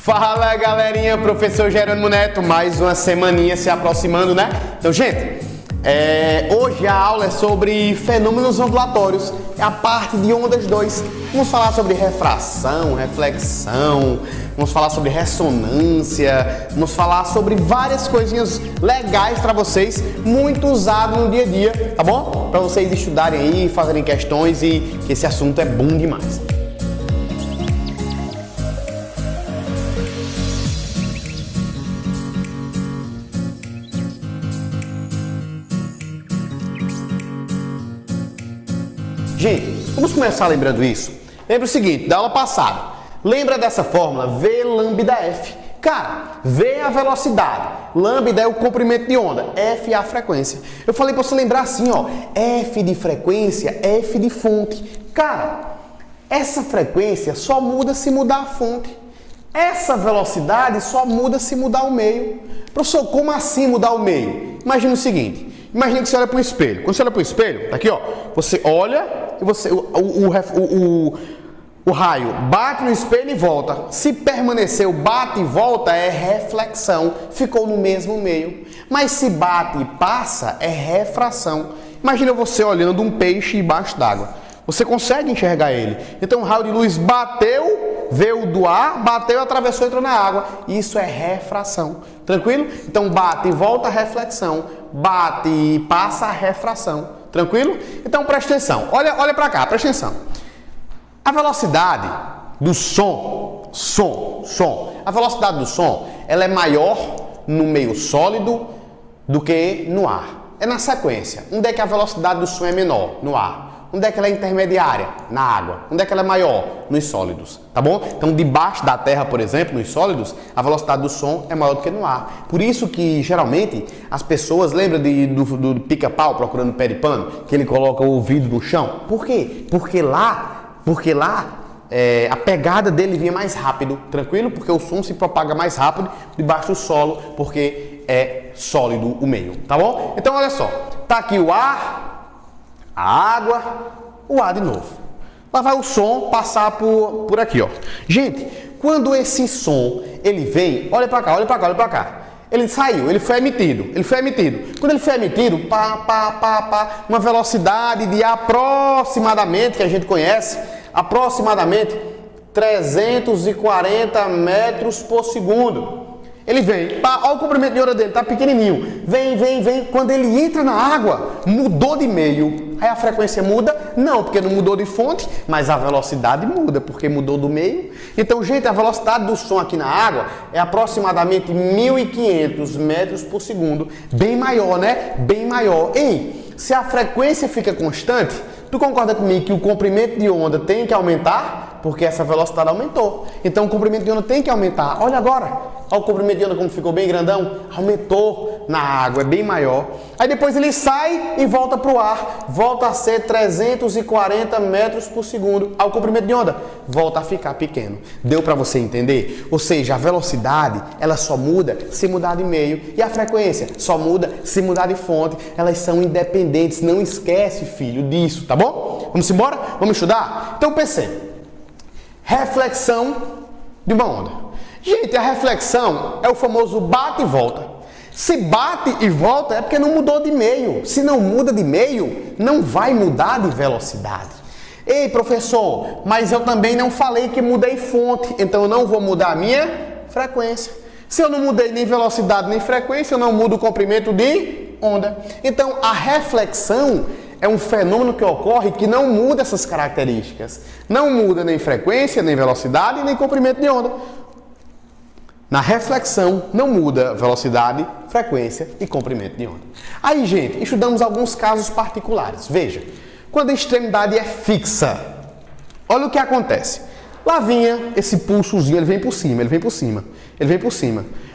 Fala galerinha, professor Jerônimo Neto, mais uma semaninha se aproximando, né? Então, gente, hoje a aula é sobre fenômenos ondulatórios, é a parte de ondas 2. Vamos falar sobre refração, reflexão, vamos falar sobre ressonância, vamos falar sobre várias coisinhas legais para vocês, muito usado no dia a dia, tá bom? Para vocês estudarem aí, fazerem questões e que esse assunto é bom demais. Gente, vamos começar lembrando isso. Lembra o seguinte, da aula passada. Lembra dessa fórmula V lambda F. Cara, V é a velocidade, lambda é o comprimento de onda, F é a frequência. Eu falei para você lembrar assim, ó, F de frequência, F de fonte. Cara, essa frequência só muda se mudar a fonte. Essa velocidade só muda se mudar o meio. Professor, como assim mudar o meio? Imagina o seguinte, imagina que você olha para um espelho. Quando você olha para o espelho, tá aqui, ó, você olha e você, o raio bate no espelho e volta. Se permaneceu bate e volta, é reflexão. Ficou no mesmo meio. Mas se bate e passa, é refração. Imagina você olhando um peixe embaixo d'água. Você consegue enxergar ele. Então o raio de luz bateu, veio do ar, bateu, atravessou e entrou na água. Isso é refração. Tranquilo? Então bate e volta, reflexão. Bate e passa, refração. Tranquilo? Então presta atenção. Olha para cá, presta atenção. A velocidade do som, a velocidade do som, ela é maior no meio sólido do que no ar. É na sequência. Onde é que a velocidade do som é menor? No ar. Onde é que ela é intermediária? Na água. Onde é que ela é maior? Nos sólidos, tá bom? Então, debaixo da terra, por exemplo, nos sólidos, a velocidade do som é maior do que no ar. Por isso que, geralmente, as pessoas lembram do pica-pau procurando pé de pano, que ele coloca o ouvido no chão. Por quê? Porque lá a pegada dele vinha mais rápido, tranquilo? Porque o som se propaga mais rápido debaixo do solo, porque é sólido o meio, tá bom? Então, olha só, tá aqui o ar, a água, o ar de novo. Lá vai o som passar por aqui, ó. Gente, quando esse som, ele vem, olha pra cá, olha pra cá, olha pra cá. Ele saiu, ele foi emitido. Quando ele foi emitido, uma velocidade de aproximadamente, que a gente conhece, aproximadamente 340 metros por segundo. Ele vem, olha o comprimento de onda dele, tá pequenininho. Vem. Quando ele entra na água, mudou de meio. Aí a frequência muda? Não, porque não mudou de fonte, mas a velocidade muda, porque mudou do meio. Então, gente, a velocidade do som aqui na água é aproximadamente 1.500 metros por segundo. Bem maior, né? Bem maior. Ei, se a frequência fica constante, tu concorda comigo que o comprimento de onda tem que aumentar? Porque essa velocidade aumentou. Então o comprimento de onda tem que aumentar. Olha agora. Olha o comprimento de onda como ficou bem grandão. Aumentou na água, é bem maior. Aí depois ele sai e volta para o ar. Volta a ser 340 metros por segundo. Aí o comprimento de onda volta a ficar pequeno. Deu para você entender? Ou seja, a velocidade, ela só muda se mudar de meio. E a frequência só muda se mudar de fonte. Elas são independentes. Não esquece, filho, disso, tá bom? Vamos embora? Vamos estudar? Então percebe. Reflexão de uma onda. Gente, a reflexão é o famoso bate e volta. Se bate e volta é porque não mudou de meio. Se não muda de meio, não vai mudar de velocidade. Ei, professor, mas eu também não falei que mudei fonte, então eu não vou mudar a minha frequência. Se eu não mudei nem velocidade nem frequência, eu não mudo o comprimento de onda. Então, a reflexão é um fenômeno que ocorre que não muda essas características. Não muda nem frequência, nem velocidade, nem comprimento de onda. Na reflexão, não muda velocidade, frequência e comprimento de onda. Aí, gente, estudamos alguns casos particulares. Veja, quando a extremidade é fixa, olha o que acontece. Lá vinha esse pulsozinho, ele vem por cima.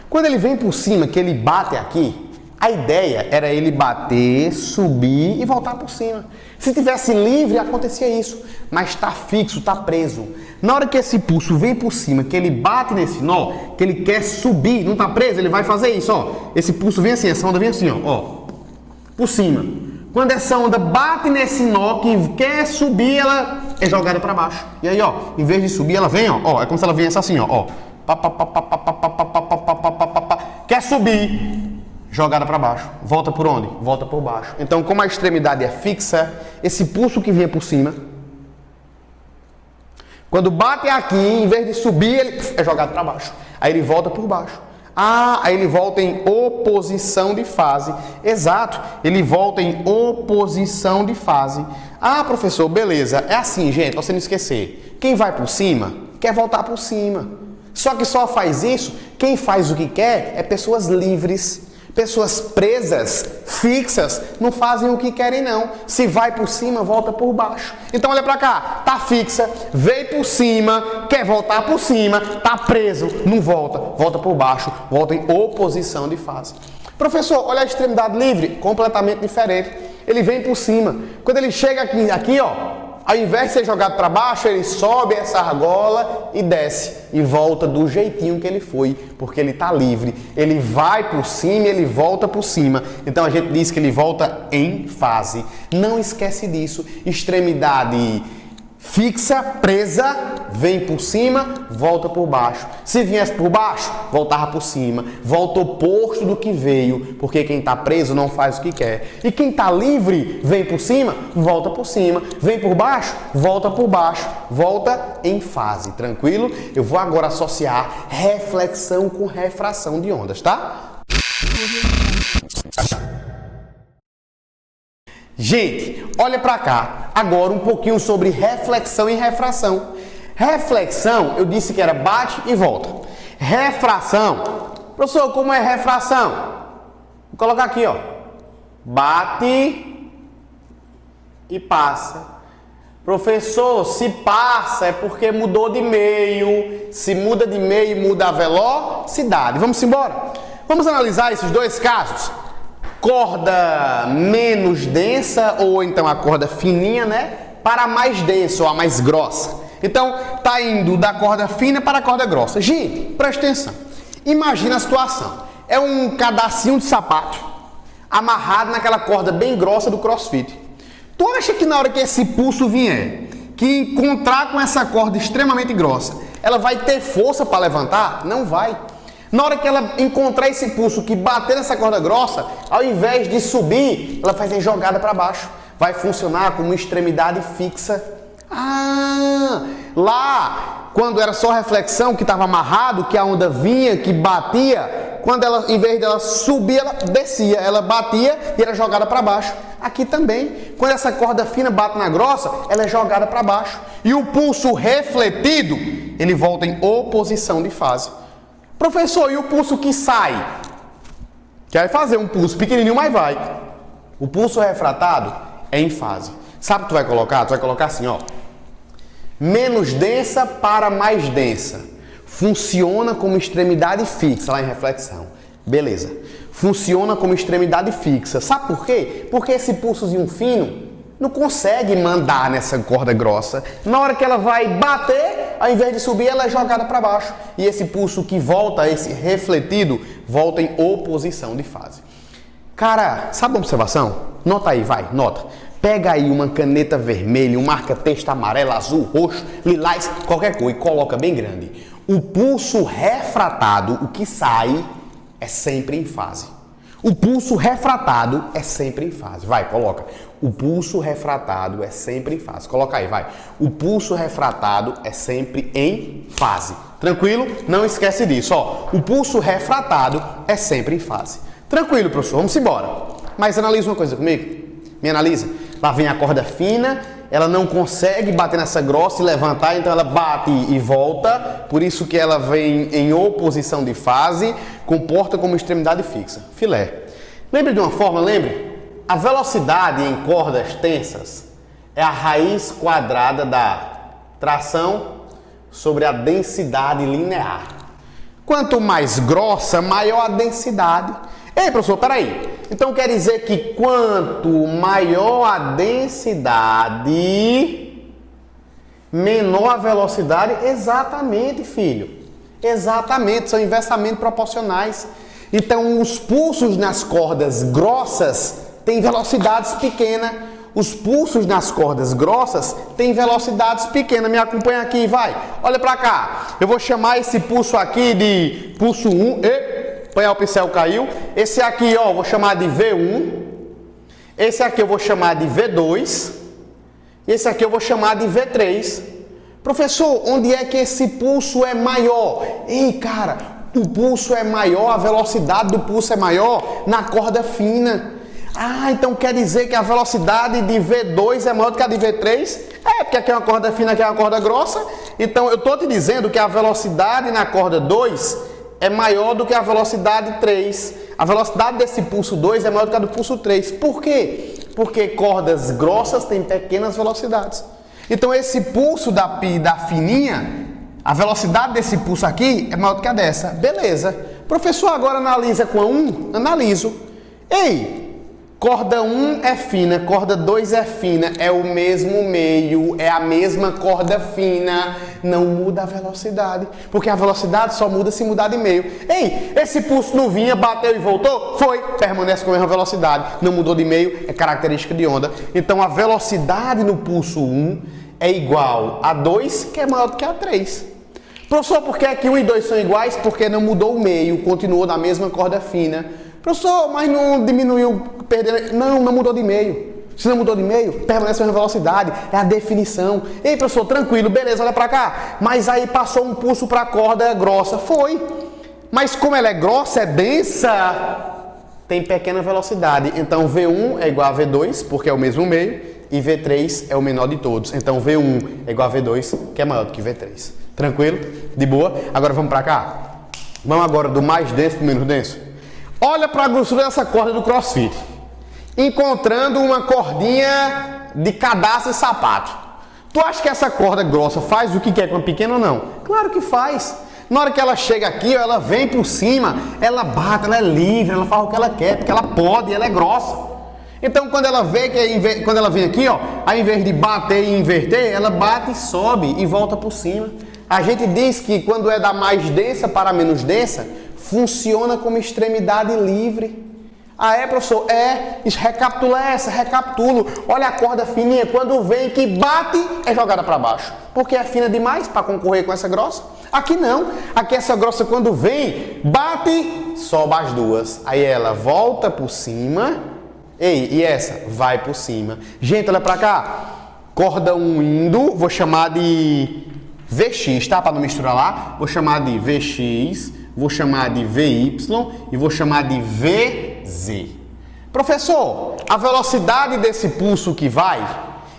Quando ele vem por cima, que ele bate aqui, a ideia era ele bater, subir e voltar por cima. Se tivesse livre, acontecia isso. Mas está fixo, está preso. Na hora que esse pulso vem por cima, que ele bate nesse nó, que ele quer subir, não está preso, ele vai fazer isso, ó. Esse pulso vem assim, essa onda vem assim, ó, por cima. Quando essa onda bate nesse nó que quer subir, ela é jogada para baixo. E aí, ó, em vez de subir, ela vem, ó, é como se ela viesse assim, ó, Quer subir, jogada para baixo. Volta por onde? Volta por baixo. Então, como a extremidade é fixa, esse pulso que vinha por cima, quando bate aqui, em vez de subir, ele é jogado para baixo. Aí ele volta por baixo. Aí ele volta em oposição de fase. Exato, ele volta em oposição de fase. Professor, beleza. É assim, gente, pra você não esquecer. Quem vai por cima, quer voltar por cima. Só que só faz isso, quem faz o que quer é pessoas livres. Pessoas presas, fixas, não fazem o que querem não. Se vai por cima, volta por baixo. Então olha pra cá, tá fixa, veio por cima, quer voltar por cima, tá preso, não volta, volta por baixo, volta em oposição de fase. Professor, olha a extremidade livre, completamente diferente. Ele vem por cima. Quando ele chega aqui ó, ao invés de ser jogado para baixo, ele sobe essa argola e desce. E volta do jeitinho que ele foi, porque ele está livre. Ele vai por cima e ele volta por cima. Então a gente diz que ele volta em fase. Não esquece disso. Extremidade fixa, presa, vem por cima, volta por baixo. Se viesse por baixo, voltava por cima. Volta oposto do que veio, porque quem está preso não faz o que quer. E quem está livre, vem por cima, volta por cima. Vem por baixo, volta por baixo. Volta em fase, tranquilo? Eu vou agora associar reflexão com refração de ondas, tá? Gente, olha para cá, agora um pouquinho sobre reflexão e refração. Reflexão, eu disse que era bate e volta. Refração, professor, como é refração? Vou colocar aqui, ó. Bate e passa. Professor, se passa é porque mudou de meio. Se muda de meio, muda a velocidade. Vamos embora? Vamos analisar esses dois casos. Corda menos densa ou então a corda fininha, né? Para a mais densa ou a mais grossa. Então, tá indo da corda fina para a corda grossa. Gente, presta atenção. Imagina a situação. É um cadacinho de sapato amarrado naquela corda bem grossa do CrossFit. Tu acha que na hora que esse pulso vier, que encontrar com essa corda extremamente grossa, ela vai ter força para levantar? Não vai. Na hora que ela encontrar esse pulso que bater nessa corda grossa, ao invés de subir, ela vai fazer jogada para baixo. Vai funcionar como uma extremidade fixa. Lá, quando era só reflexão, que estava amarrado, que a onda vinha, que batia, quando ela, em vez dela subir, ela descia, ela batia e era jogada para baixo. Aqui também, quando essa corda fina bate na grossa, ela é jogada para baixo. E o pulso refletido, ele volta em oposição de fase. Professor, e o pulso que sai? Quer fazer um pulso pequenininho, mas vai. O pulso refratado é em fase. Sabe o que tu vai colocar? Tu vai colocar assim, ó. Menos densa para mais densa. Funciona como extremidade fixa, lá em reflexão. Beleza. Funciona como extremidade fixa. Sabe por quê? Porque esse pulsozinho fino não consegue mandar nessa corda grossa. Na hora que ela vai bater, ao invés de subir, ela é jogada para baixo. E esse pulso que volta, esse refletido, volta em oposição de fase. Cara, sabe uma observação? Nota aí, vai, nota. Pega aí uma caneta vermelha, um marca-texto amarelo, azul, roxo, lilás, qualquer cor e coloca bem grande. O pulso refratado, o que sai, é sempre em fase. O pulso refratado é sempre em fase. Vai, coloca. O pulso refratado é sempre em fase. Coloca aí, vai. O pulso refratado é sempre em fase. Tranquilo? Não esquece disso, ó. O pulso refratado é sempre em fase. Tranquilo, professor. Vamos embora. Mas analisa uma coisa comigo. Me analisa. Lá vem a corda fina, ela não consegue bater nessa grossa e levantar, então ela bate e volta, por isso que ela vem em oposição de fase, comporta como extremidade fixa. Filé. Lembre de uma forma, lembre? A velocidade em cordas tensas é a raiz quadrada da tração sobre a densidade linear. Quanto mais grossa, maior a densidade. Ei, professor, peraí. Então quer dizer que quanto maior a densidade, menor a velocidade? Exatamente, filho. Exatamente, são inversamente proporcionais. Então os pulsos nas cordas grossas têm velocidades pequenas. Os pulsos nas cordas grossas têm velocidades pequenas. Me acompanha aqui, vai. Olha para cá. Eu vou chamar esse pulso aqui de pulso 1. O pincel caiu. Esse aqui, ó, vou chamar de V1. Esse aqui eu vou chamar de V2. Esse aqui eu vou chamar de V3. Professor, onde é que esse pulso é maior? Ei, cara, o pulso é maior, a velocidade do pulso é maior na corda fina. Ah, então quer dizer que a velocidade de V2 é maior do que a de V3? É, porque aqui é uma corda fina, aqui é uma corda grossa. Então eu estou te dizendo que a velocidade na corda 2 é maior do que a velocidade 3. A velocidade desse pulso 2 é maior do que a do pulso 3. Por quê? Porque cordas grossas têm pequenas velocidades. Então esse pulso da fininha, a velocidade desse pulso aqui é maior do que a dessa. Beleza. Professor, agora analisa com a 1? Analiso. Ei, corda 1 é fina, corda 2 é fina, é o mesmo meio, é a mesma corda fina, não muda a velocidade, porque a velocidade só muda se mudar de meio. Ei, esse pulso não vinha, bateu e voltou? Foi, permanece com a mesma velocidade, não mudou de meio, é característica de onda. Então a velocidade no pulso 1 é igual a 2, que é maior do que a 3. Professor, por que é que 1 e 2 são iguais? Porque não mudou o meio, continuou na mesma corda fina. Professor, mas não diminuiu, perdeu. Não mudou de meio. Se não mudou de meio, permanece a mesma velocidade. É a definição. Ei, professor, tranquilo, beleza, olha pra cá. Mas aí passou um pulso pra corda grossa. Foi. Mas como ela é grossa, é densa, tem pequena velocidade. Então V1 é igual a V2, porque é o mesmo meio. E V3 é o menor de todos. Então V1 é igual a V2, que é maior do que V3. Tranquilo? De boa? Agora vamos pra cá. Vamos agora do mais denso pro menos denso. Olha para a grossura dessa corda do CrossFit. Encontrando uma cordinha de cadastro e sapato. Tu acha que essa corda grossa faz o que quer com a pequena ou não? Claro que faz. Na hora que ela chega aqui, ela vem por cima, ela bate, ela é livre, ela faz o que ela quer, porque ela pode, ela é grossa. Então quando ela vê que quando ela vem aqui, ó, ao invés de bater e inverter, ela bate e sobe e volta por cima. A gente diz que quando é da mais densa para a menos densa, funciona como extremidade livre. Ah, é, professor? É. Recapitula essa, recapitulo. Olha a corda fininha, quando vem que bate, é jogada para baixo. Porque é fina demais para concorrer com essa grossa. Aqui não. Aqui essa grossa, quando vem, bate, sobe as duas. Aí ela volta por cima. Ei, e essa? Vai por cima. Gente, olha para cá. Corda 1 indo, vou chamar de VX, tá? Para não misturar lá. Vou chamar de VX. Vou chamar de VY e vou chamar de VZ. Professor, a velocidade desse pulso que vai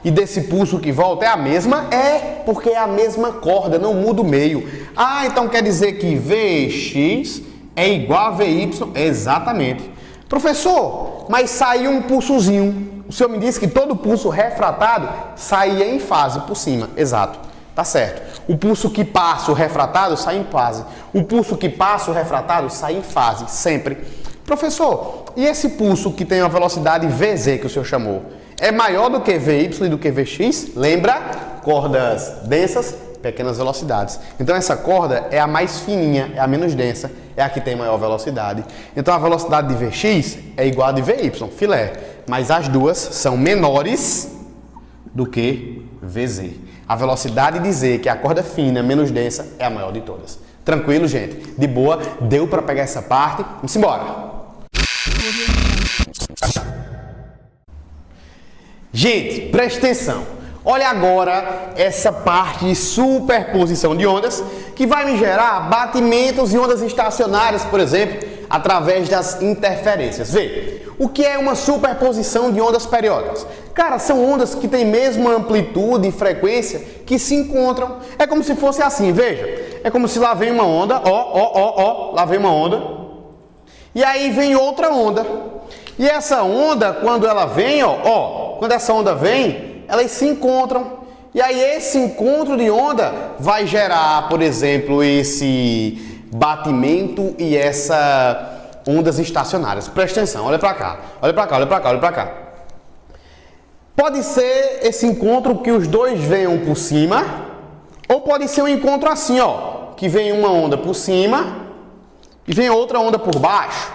e desse pulso que volta é a mesma? É, porque é a mesma corda, não muda o meio. Ah, então quer dizer que VX é igual a VY? Exatamente. Professor, mas saiu um pulsozinho. O senhor me disse que todo pulso refratado saía em fase por cima. Exato. Tá certo. O pulso que passa o refratado sai em fase. O pulso que passa o refratado sai em fase, sempre. Professor, e esse pulso que tem a velocidade VZ que o senhor chamou, é maior do que VY e do que VX? Lembra? Cordas densas, pequenas velocidades. Então essa corda é a mais fininha, é a menos densa, é a que tem maior velocidade. Então a velocidade de VX é igual a de VY, filé. Mas as duas são menores do que VZ. A velocidade de Z, que é a corda fina, menos densa, é a maior de todas. Tranquilo, gente? De boa? Deu para pegar essa parte? Vamos embora! Gente, preste atenção. Olha agora essa parte de superposição de ondas que vai me gerar batimentos e ondas estacionárias, por exemplo, através das interferências. Vê, o que é uma superposição de ondas periódicas? Cara, são ondas que têm mesma amplitude e frequência que se encontram. É como se fosse assim, veja. É como se lá vem uma onda, lá vem uma onda. E aí vem outra onda. E essa onda, quando ela vem, quando essa onda vem, elas se encontram. E aí esse encontro de onda vai gerar, por exemplo, esse batimento e essa ondas estacionárias. Presta atenção, olha pra cá, olha pra cá, olha pra cá, olha pra cá. Pode ser esse encontro que os dois venham por cima, ou pode ser um encontro assim, que vem uma onda por cima e vem outra onda por baixo.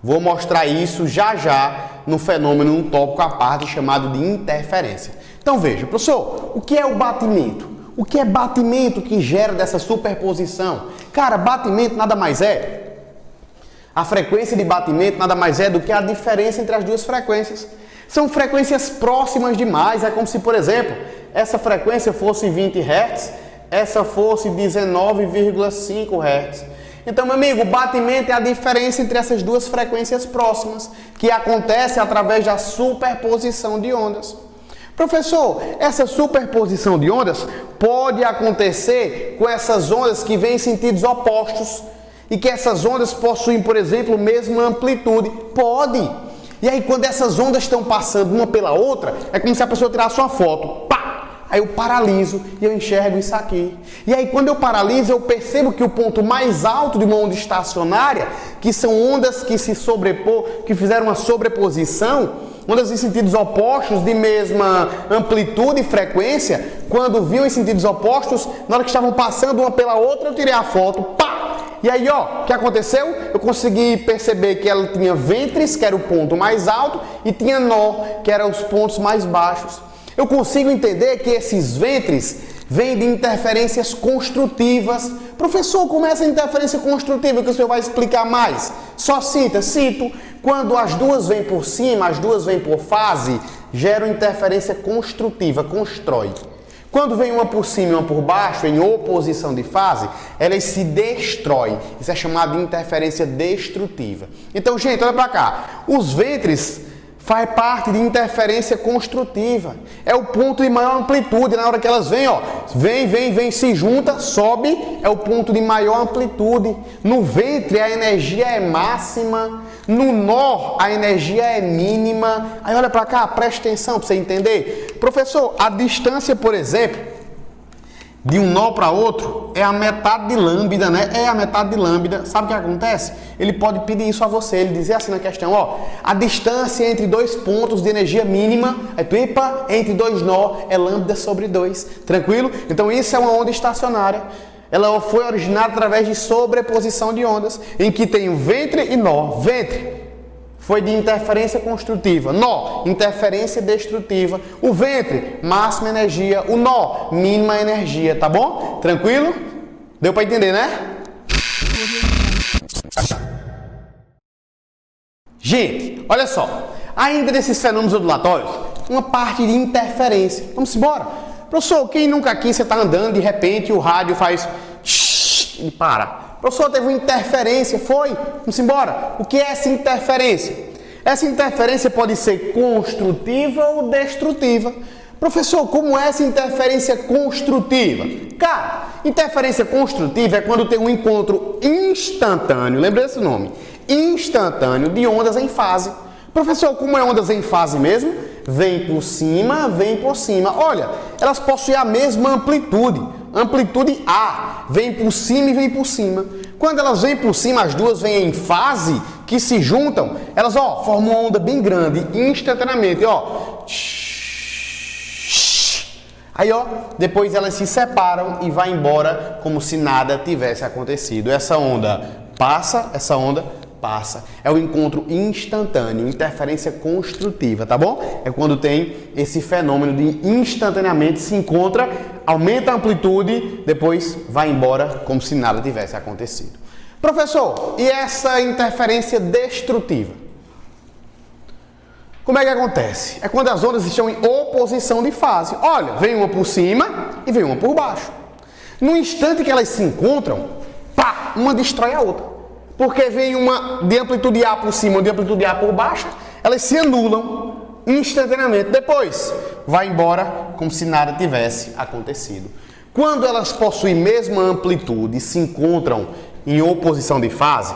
Vou mostrar isso já já no fenômeno, num tópico à parte chamado de interferência. Então veja, professor, o que é o batimento? O que é batimento que gera dessa superposição? Cara, batimento nada mais é. A frequência de batimento nada mais é do que a diferença entre as duas frequências. São frequências próximas demais. É como se, por exemplo, essa frequência fosse 20 Hz, essa fosse 19,5 Hz. Então, meu amigo, o batimento é a diferença entre essas duas frequências próximas, que acontece através da superposição de ondas. Professor, essa superposição de ondas pode acontecer com essas ondas que vêm em sentidos opostos e que essas ondas possuem, por exemplo, mesma amplitude. Pode! E aí, quando essas ondas estão passando uma pela outra, é como se a pessoa tirasse uma foto. Pá! Aí eu paraliso e eu enxergo isso aqui. E aí, quando eu paraliso, eu percebo que o ponto mais alto de uma onda estacionária, que são ondas que se que fizeram uma sobreposição, ondas em sentidos opostos de mesma amplitude e frequência, quando viam em sentidos opostos, na hora que estavam passando uma pela outra, eu tirei a foto, pá! E aí, ó, o que aconteceu? Eu consegui perceber que ela tinha ventres, que era o ponto mais alto, e tinha nó, que eram os pontos mais baixos. Eu consigo entender que esses ventres vêm de interferências construtivas. Professor, como é essa interferência construtiva que o senhor vai explicar mais? Só cito. Quando as duas vêm por cima, as duas vêm por fase, geram interferência construtiva, constrói. Quando vem uma por cima e uma por baixo, em oposição de fase, elas se destroem. Isso é chamado de interferência destrutiva. Então, gente, olha para cá. Os ventres faz parte de interferência construtiva. É o ponto de maior amplitude. Na hora que elas vêm, ó, vem, se junta, sobe, é o ponto de maior amplitude. No ventre a energia é máxima, no nó a energia é mínima. Aí olha para cá, presta atenção para você entender. Professor, a distância, por exemplo, de um nó para outro é a metade de lambda, né? É a metade de lambda. Sabe o que acontece? Ele pode pedir isso a você. Ele dizer assim na questão, ó, a distância entre dois pontos de energia mínima, entre dois nó é lambda sobre 2. Tranquilo? Então isso é uma onda estacionária. Ela foi originada através de sobreposição de ondas, em que tem o ventre e nó. Ventre foi de interferência construtiva. Nó, interferência destrutiva. O ventre, máxima energia. O nó, mínima energia, tá bom? Tranquilo? Deu para entender, né? Gente, olha só. Ainda nesses fenômenos ondulatórios, uma parte de interferência. Vamos embora. Professor, quem nunca aqui, você está andando, de repente o rádio faz... e para. Professor, teve uma interferência, foi? Vamos embora. O que é essa interferência? Essa interferência pode ser construtiva ou destrutiva. Professor, como é essa interferência construtiva? Cara, interferência construtiva é quando tem um encontro instantâneo, lembra desse nome? Instantâneo de ondas em fase. Professor, como é ondas em fase mesmo? Vem por cima. Olha, elas possuem a mesma amplitude. Amplitude A, vem por cima e vem por cima. Quando elas vêm por cima, as duas vêm em fase, que se juntam, elas, ó, formam uma onda bem grande, instantaneamente, ó. Aí, ó, depois elas se separam e vai embora como se nada tivesse acontecido. Essa onda passa. É o encontro instantâneo, interferência construtiva, tá bom? É quando tem esse fenômeno de instantaneamente se encontra, aumenta a amplitude, depois vai embora como se nada tivesse acontecido. Professor, e essa interferência destrutiva? Como é que acontece? É quando as ondas estão em oposição de fase. Olha, vem uma por cima e vem uma por baixo. No instante que elas se encontram, pá, uma destrói a outra. Porque vem uma de amplitude A por cima, de amplitude A por baixo, elas se anulam instantaneamente. Depois, vai embora como se nada tivesse acontecido. Quando elas possuem mesma amplitude e se encontram em oposição de fase,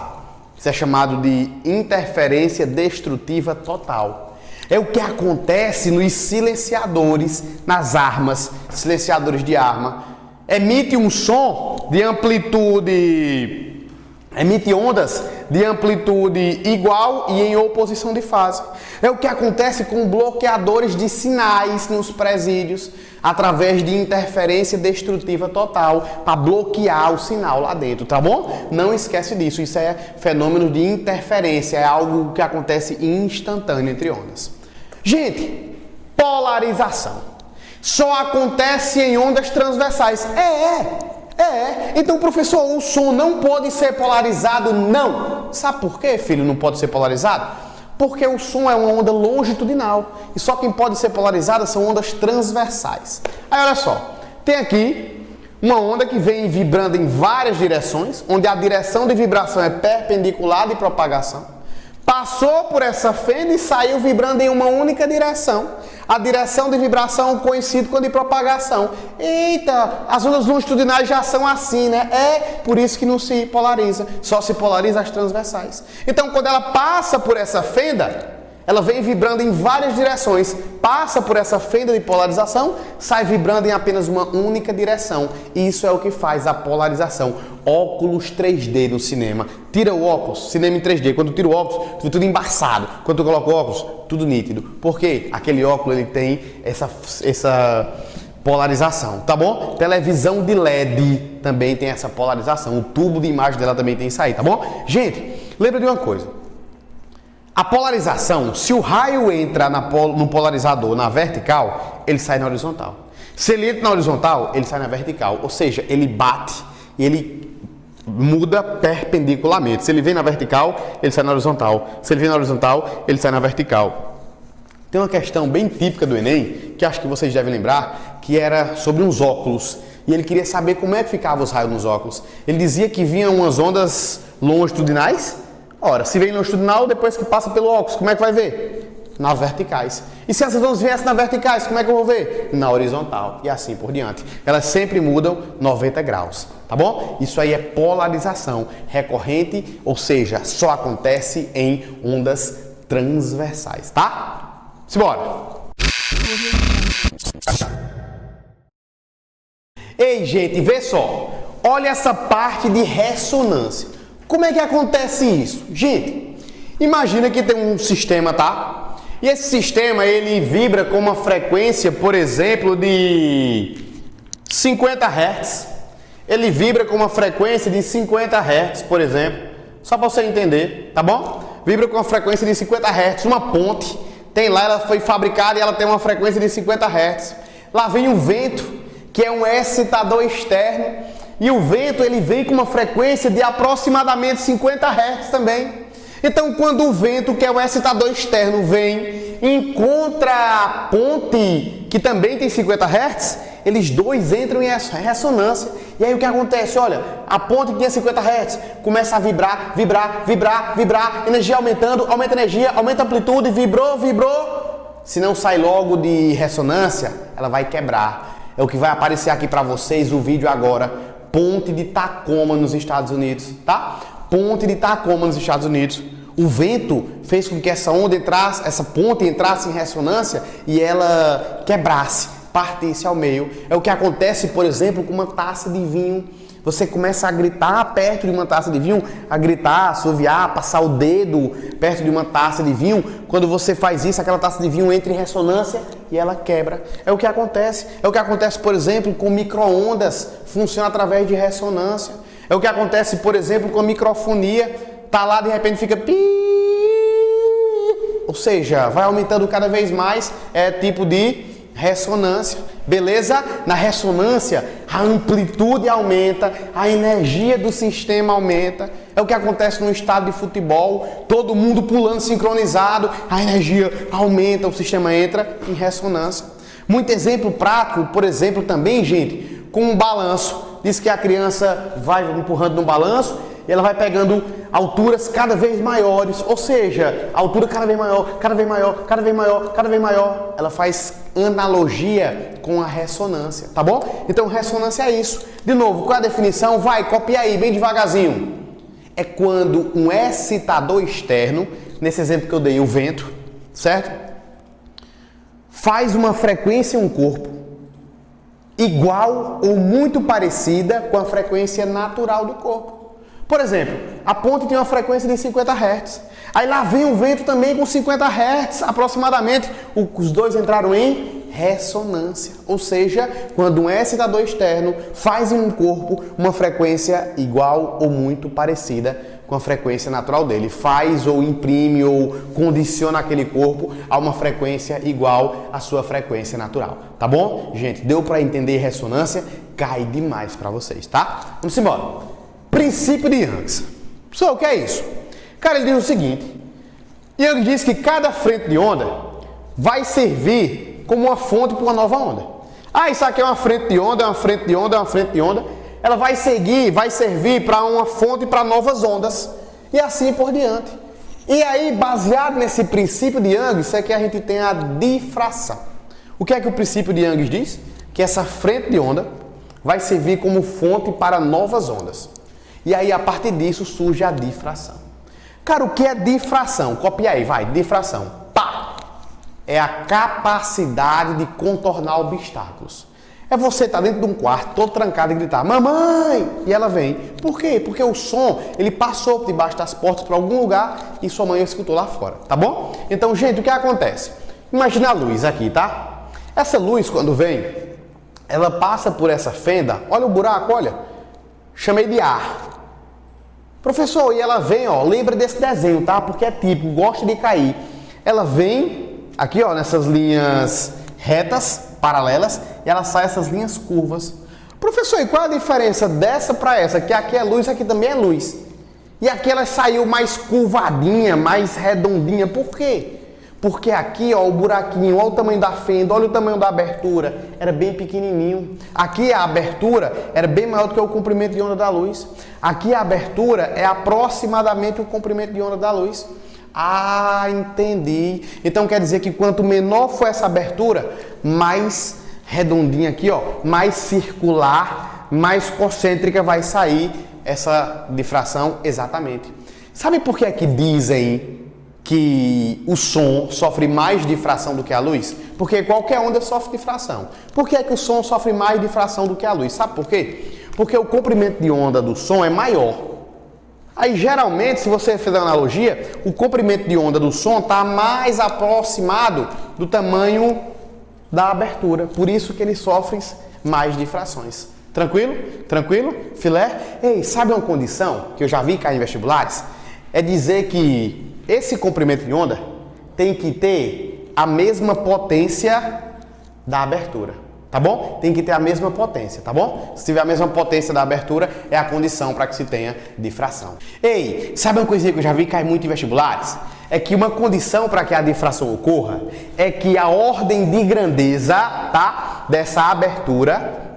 isso é chamado de interferência destrutiva total. É o que acontece nos silenciadores, nas armas, silenciadores de arma. Emite um som de amplitude... Emite ondas de amplitude igual e em oposição de fase. É o que acontece com bloqueadores de sinais nos presídios, através de interferência destrutiva total, para bloquear o sinal lá dentro, tá bom? Não esquece disso, isso é fenômeno de interferência, é algo que acontece instantâneo entre ondas. Gente, polarização só acontece em ondas transversais. Então, professor, o som não pode ser polarizado? Não. Sabe por quê, filho, não pode ser polarizado? Porque o som é uma onda longitudinal e só quem pode ser polarizada são ondas transversais. Aí, olha só, tem aqui uma onda que vem vibrando em várias direções, onde a direção de vibração é perpendicular de propagação. Passou por essa fenda e saiu vibrando em uma única direção. A direção de vibração coincide com a de propagação. Eita, as ondas longitudinais já são assim, né? É por isso que não se polariza, só se polariza as transversais. Então, quando ela passa por essa fenda, ela vem vibrando em várias direções, passa por essa fenda de polarização, sai vibrando em apenas uma única direção. Isso é o que faz a polarização. Óculos 3D no cinema. Tira o óculos, cinema em 3D. Quando tira o óculos, tu vê tudo embaçado. Quando tu coloca o óculos, tudo nítido. Por quê? Aquele óculos ele tem essa polarização, tá bom? Televisão de LED também tem essa polarização. O tubo de imagem dela também tem isso aí, tá bom? Gente, lembra de uma coisa. A polarização, se o raio entra no polarizador na vertical, ele sai na horizontal. Se ele entra na horizontal, ele sai na vertical. Ou seja, ele bate e ele muda perpendicularmente. Se ele vem na vertical, ele sai na horizontal. Se ele vem na horizontal, ele sai na vertical. Tem uma questão bem típica do Enem, que acho que vocês devem lembrar, que era sobre uns óculos. E ele queria saber como é que ficavam os raios nos óculos. Ele dizia que vinham umas ondas longitudinais. Ora, se vem longitudinal, depois que passa pelo óculos, como é que vai ver? Nas verticais. E se essas ondas viessem nas verticais, como é que eu vou ver? Na horizontal. E assim por diante. Elas sempre mudam 90 graus, tá bom? Isso aí é polarização recorrente, ou seja, só acontece em ondas transversais, tá? Simbora! Ei, gente, vê só. Olha essa parte de ressonância. Como é que acontece isso? Gente, imagina que tem um sistema, tá? E esse sistema, ele vibra com uma frequência, por exemplo, de 50 Hz. Ele vibra com uma frequência de 50 Hz, por exemplo. Só para você entender, tá bom? Vibra com uma frequência de 50 Hz. Uma ponte, tem lá, ela foi fabricada e ela tem uma frequência de 50 Hz. Lá vem o vento, que é um excitador externo. E o vento, ele vem com uma frequência de aproximadamente 50 Hz também. Então, quando o vento, que é o excitador externo, vem e encontra a ponte, que também tem 50 Hz, eles dois entram em ressonância. E aí o que acontece? Olha, a ponte que tinha 50 Hz começa a vibrar, energia aumentando, aumenta a energia, aumenta a amplitude, vibrou. Se não sai logo de ressonância, ela vai quebrar. É o que vai aparecer aqui para vocês o vídeo agora. Ponte de Tacoma nos Estados Unidos, tá? Ponte de Tacoma nos Estados Unidos. O vento fez com que essa onda entrasse, essa ponte entrasse em ressonância e ela quebrasse, partisse ao meio. É o que acontece, por exemplo, com uma taça de vinho. Você começa a gritar perto de uma taça de vinho, a gritar, assoviar, passar o dedo perto de uma taça de vinho. Quando você faz isso, aquela taça de vinho entra em ressonância e ela quebra. É o que acontece. É o que acontece, por exemplo, com micro-ondas, funciona através de ressonância. É o que acontece, por exemplo, com a microfonia. Tá lá, de repente fica pi. Ou seja, vai aumentando cada vez mais, é tipo de ressonância, beleza? Na ressonância, a amplitude aumenta, a energia do sistema aumenta. É o que acontece no estádio de futebol, todo mundo pulando sincronizado, a energia aumenta, o sistema entra em ressonância. Muito exemplo prático, por exemplo, também, gente, com um balanço. Diz que a criança vai empurrando no balanço e ela vai pegando alturas cada vez maiores, ou seja, a altura cada vez maior, cada vez maior, cada vez maior, cada vez maior. Ela faz analogia com a ressonância, tá bom? Então, ressonância é isso. De novo, qual é a definição? Vai, copia aí, bem devagarzinho. É quando um excitador externo, nesse exemplo que eu dei, o vento, certo? Faz uma frequência em um corpo igual ou muito parecida com a frequência natural do corpo. Por exemplo, a ponte tem uma frequência de 50 Hz. Aí lá vem um vento também com 50 Hz aproximadamente. Os dois entraram em ressonância. Ou seja, quando um excitador externo faz em um corpo uma frequência igual ou muito parecida com a frequência natural dele. Faz ou imprime ou condiciona aquele corpo a uma frequência igual à sua frequência natural. Tá bom? Gente, deu para entender ressonância? Cai demais para vocês, tá? Vamos embora. Princípio de Young. O que é isso? Cara, ele diz o seguinte. Young diz que cada frente de onda vai servir como uma fonte para uma nova onda. Ah, isso aqui é uma frente de onda, é uma frente de onda, é uma frente de onda. Ela vai servir para uma fonte para novas ondas. E assim por diante. E aí, baseado nesse princípio de Young, isso é que a gente tem a difração. O que é que o princípio de Young diz? Que essa frente de onda vai servir como fonte para novas ondas. E aí, a partir disso, surge a difração. Cara, o que é difração? Copia aí, vai, difração. Pá! É a capacidade de contornar obstáculos. É você estar dentro de um quarto, todo trancado e gritar, mamãe! E ela vem. Por quê? Porque o som, ele passou por debaixo das portas para algum lugar e sua mãe escutou lá fora, tá bom? Então, gente, o que acontece? Imagina a luz aqui, tá? Essa luz, quando vem, ela passa por essa fenda, olha o buraco, olha. Chamei de ar. Professor, e ela vem, ó, lembra desse desenho, tá? Porque é típico, gosta de cair. Ela vem aqui, ó, nessas linhas retas, paralelas, e ela sai essas linhas curvas. Professor, e qual a diferença dessa para essa? Que aqui é luz, aqui também é luz. E aqui ela saiu mais curvadinha, mais redondinha. Por quê? Porque aqui, ó, o buraquinho, olha o tamanho da fenda, olha o tamanho da abertura, era bem pequenininho. Aqui a abertura era bem maior do que o comprimento de onda da luz. Aqui a abertura é aproximadamente o comprimento de onda da luz. Ah, entendi. Então quer dizer que quanto menor for essa abertura, mais redondinha aqui, ó, mais circular, mais concêntrica vai sair essa difração exatamente. Sabe por que é que dizem que o som sofre mais difração do que a luz? Porque qualquer onda sofre difração. Por que é que o som sofre mais difração do que a luz? Sabe por quê? Porque o comprimento de onda do som é maior. Aí, geralmente, se você fizer uma analogia, o comprimento de onda do som está mais aproximado do tamanho da abertura. Por isso que ele sofre mais difrações. Tranquilo? Tranquilo? Filé? Ei, sabe uma condição que eu já vi cair em vestibulares? É dizer que esse comprimento de onda tem que ter a mesma potência da abertura, tá bom? Tem que ter a mesma potência, tá bom? Se tiver a mesma potência da abertura, é a condição para que se tenha difração. Ei, sabe uma coisinha que eu já vi cair muito em vestibulares? É que uma condição para que a difração ocorra é que a ordem de grandeza, tá? Dessa abertura,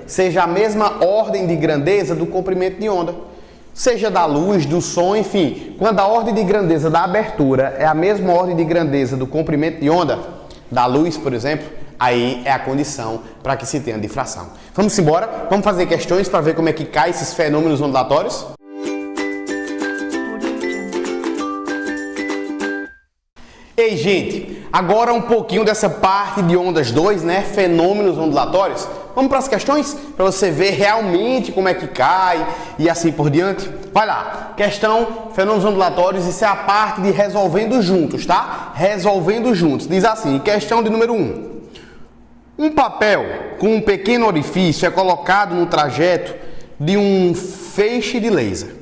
seja a mesma ordem de grandeza do comprimento de onda. Seja da luz, do som, enfim. Quando a ordem de grandeza da abertura é a mesma ordem de grandeza do comprimento de onda, da luz, por exemplo, aí é a condição para que se tenha difração. Vamos embora? Vamos fazer questões para ver como é que caem esses fenômenos ondulatórios? Ei, gente, agora um pouquinho dessa parte de ondas 2, né? Fenômenos ondulatórios. Vamos para as questões? Para você ver realmente como é que cai e assim por diante. Vai lá. Questão, fenômenos ondulatórios, isso é a parte de resolvendo juntos, tá? Resolvendo juntos. Diz assim, questão de número 1. Um papel com um pequeno orifício é colocado no trajeto de um feixe de laser.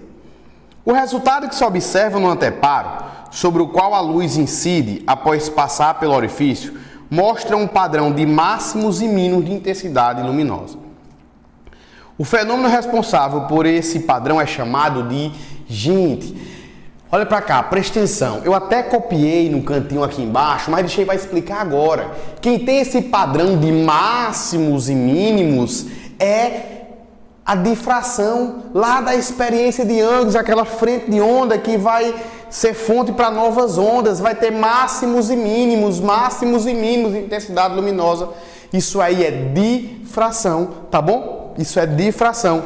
O resultado que se observa no anteparo, sobre o qual a luz incide após passar pelo orifício, mostra um padrão de máximos e mínimos de intensidade luminosa. O fenômeno responsável por esse padrão é chamado de... Gente, olha para cá, presta atenção. Eu até copiei no cantinho aqui embaixo, mas deixei para explicar agora. Quem tem esse padrão de máximos e mínimos é a difração lá da experiência de Young, aquela frente de onda que vai ser fonte para novas ondas, vai ter máximos e mínimos de intensidade luminosa. Isso aí é difração, tá bom? Isso é difração.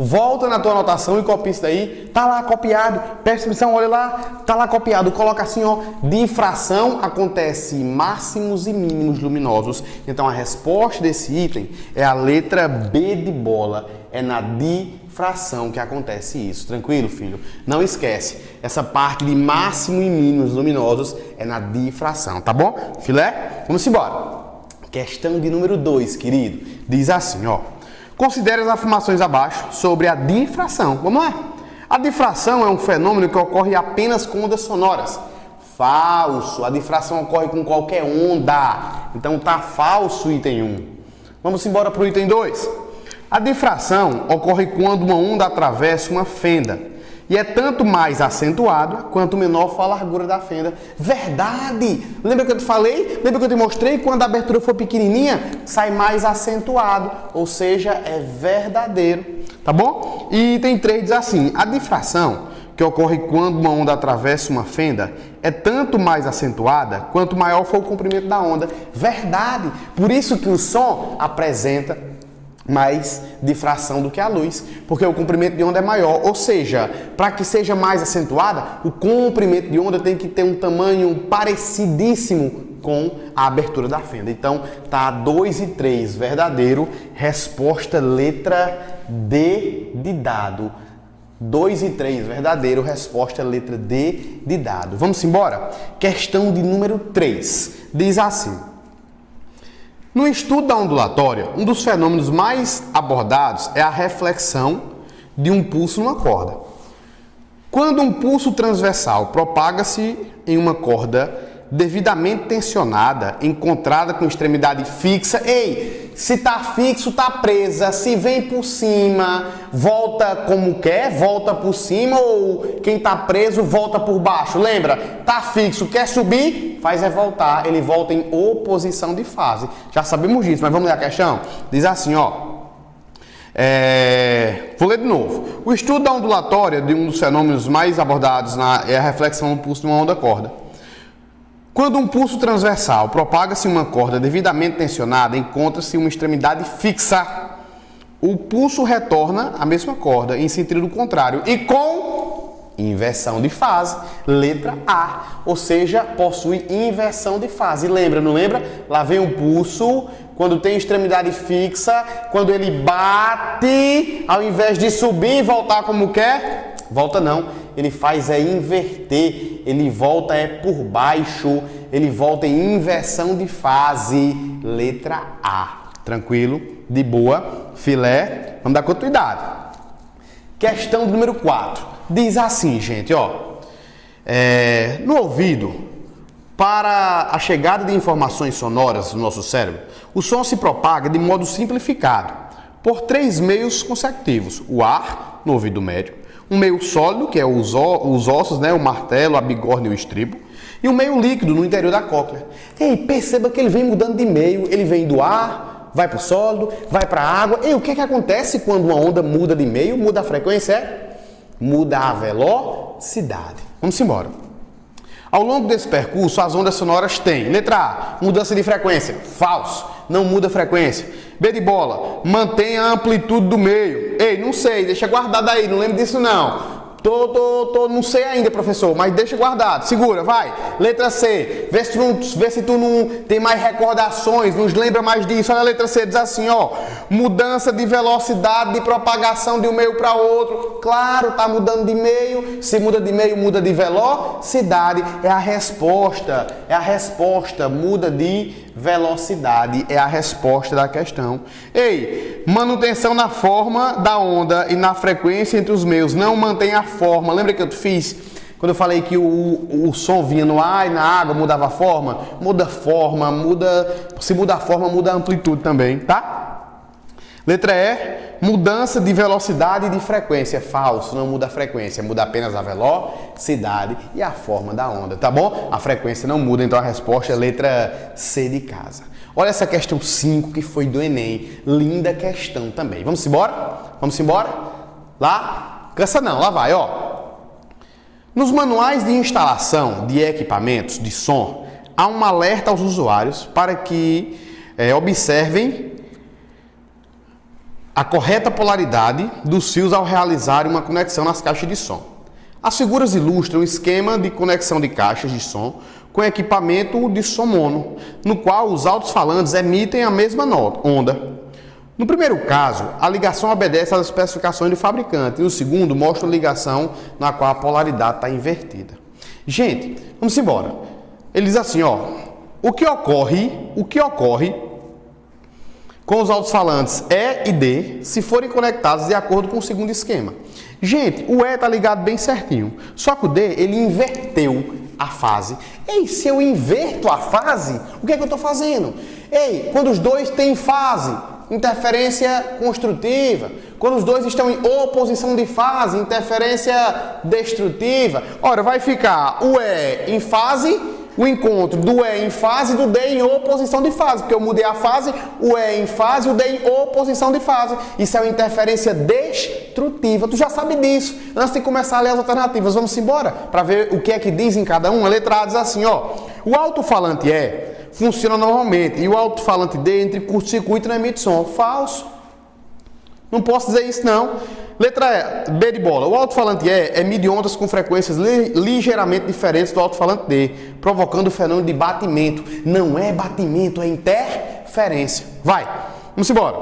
Volta na tua anotação e copia isso daí. Tá lá copiado. Presta atenção, olha lá. Tá lá copiado. Coloca assim, ó. Difração acontece em máximos e mínimos luminosos. Então a resposta desse item é a letra B de bola. É na difração que acontece isso. Tranquilo, filho? Não esquece. Essa parte de máximo e mínimos luminosos é na difração, tá bom? Filé? Vamos embora. Questão de número 2, querido. Diz assim, ó. Considere as afirmações abaixo sobre a difração. Vamos lá. A difração é um fenômeno que ocorre apenas com ondas sonoras. Falso. A difração ocorre com qualquer onda. Então tá falso o item 1. Vamos embora para o item 2. A difração ocorre quando uma onda atravessa uma fenda. E é tanto mais acentuada quanto menor for a largura da fenda. Verdade! Lembra que eu te falei? Lembra que eu te mostrei? Quando a abertura for pequenininha, sai mais acentuado. Ou seja, é verdadeiro. Tá bom? E item 3 diz assim. A difração, que ocorre quando uma onda atravessa uma fenda, é tanto mais acentuada quanto maior for o comprimento da onda. Verdade! Por isso que o som apresenta mais difração do que a luz, porque o comprimento de onda é maior, ou seja, para que seja mais acentuada, o comprimento de onda tem que ter um tamanho parecidíssimo com a abertura da fenda. Então, tá 2 e 3, verdadeiro, resposta letra D de dado. 2 e 3, verdadeiro, resposta letra D de dado. Vamos embora? Questão de número 3, diz assim. No estudo da ondulatória, um dos fenômenos mais abordados é a reflexão de um pulso numa corda. Quando um pulso transversal propaga-se em uma corda devidamente tensionada, encontrada com extremidade fixa, se tá fixo, tá presa, se vem por cima, volta como quer, volta por cima, ou quem tá preso, volta por baixo. Lembra? Tá fixo, quer subir, faz é voltar, ele volta em oposição de fase. Já sabemos disso, mas vamos ler a questão? Diz assim, ó. Vou ler de novo. O estudo da ondulatória, de um dos fenômenos mais abordados é a reflexão do pulso de uma onda corda. Quando um pulso transversal propaga-se em uma corda devidamente tensionada, encontra-se uma extremidade fixa. O pulso retorna à mesma corda em sentido contrário e com inversão de fase, letra A. Ou seja, possui inversão de fase. Lembra, não lembra? Lá vem o pulso, quando tem extremidade fixa, quando ele bate, ao invés de subir e voltar como quer, volta não. Ele faz inverter, ele volta por baixo, ele volta em inversão de fase, letra A. Tranquilo? De boa? Filé? Vamos dar continuidade. Questão número 4. Diz assim, gente, ó. No ouvido, para a chegada de informações sonoras no nosso cérebro, o som se propaga de modo simplificado, por 3 meios consecutivos. O ar, no ouvido médio, um meio sólido, que é os ossos, né, o martelo, a bigorna e o estribo, e um meio líquido no interior da cóclea. Perceba que ele vem mudando de meio, ele vem do ar, vai para o sólido, vai para a água. O que acontece quando uma onda muda de meio, muda a frequência? Muda a velocidade. Vamos embora. Ao longo desse percurso, as ondas sonoras têm, letra A, mudança de frequência, falso, não muda a frequência. B de bola, mantém a amplitude do meio. Não sei, deixa guardado aí, não lembro disso não. Não sei ainda, professor, mas deixa guardado. Segura, vai. Letra C, vê se tu não tem mais recordações, nos lembra mais disso. Olha a letra C, diz assim, ó. Mudança de velocidade de propagação de um meio para outro. Claro, tá mudando de meio. Se muda de meio, muda de velocidade. É a resposta, muda de velocidade. É a resposta da questão. Manutenção na forma da onda e na frequência entre os meios. Não mantém a forma. Lembra que eu fiz quando eu falei que o som vinha no ar e na água mudava a forma? Muda a forma, se muda a forma, muda a amplitude também, tá? Letra E, mudança de velocidade e de frequência. Falso, não muda a frequência, muda apenas a velocidade e a forma da onda, tá bom? A frequência não muda, então a resposta é letra C de casa. Olha essa questão 5 que foi do Enem. Linda questão também. Vamos embora? Vamos embora? Lá? Cansa não, lá vai, ó. Nos manuais de instalação de equipamentos de som, há um alerta aos usuários para que observem a correta polaridade dos fios ao realizar uma conexão nas caixas de som. As figuras ilustram o esquema de conexão de caixas de som com equipamento de som mono, no qual os alto-falantes emitem a mesma onda. No primeiro caso, a ligação obedece às especificações do fabricante, e no segundo mostra a ligação na qual a polaridade está invertida. Gente, vamos embora. Ele diz assim, ó, o que ocorre com os alto-falantes E e D se forem conectados de acordo com o segundo esquema. Gente, o E está ligado bem certinho, só que o D, ele inverteu a fase. Ei, se eu inverto a fase, o que é que eu estou fazendo? Ei, quando os dois têm fase, interferência construtiva. Quando os dois estão em oposição de fase, interferência destrutiva. Ora, vai ficar o E em fase, o encontro do E em fase e do D em oposição de fase. Porque eu mudei a fase, o E em fase e o D em oposição de fase. Isso é uma interferência destrutiva. Tu já sabe disso. Antes de começar a ler as alternativas, vamos embora para ver o que é que diz em cada uma. A letra A diz assim, ó. O alto-falante E funciona normalmente e o alto-falante D entre curto-circuito e não emite som. Falso. Não posso dizer isso não. Letra B de bola. O alto-falante E emite ondas com frequências ligeiramente diferentes do alto-falante D, provocando o fenômeno de batimento. Não é batimento, é interferência. Vai, vamos embora.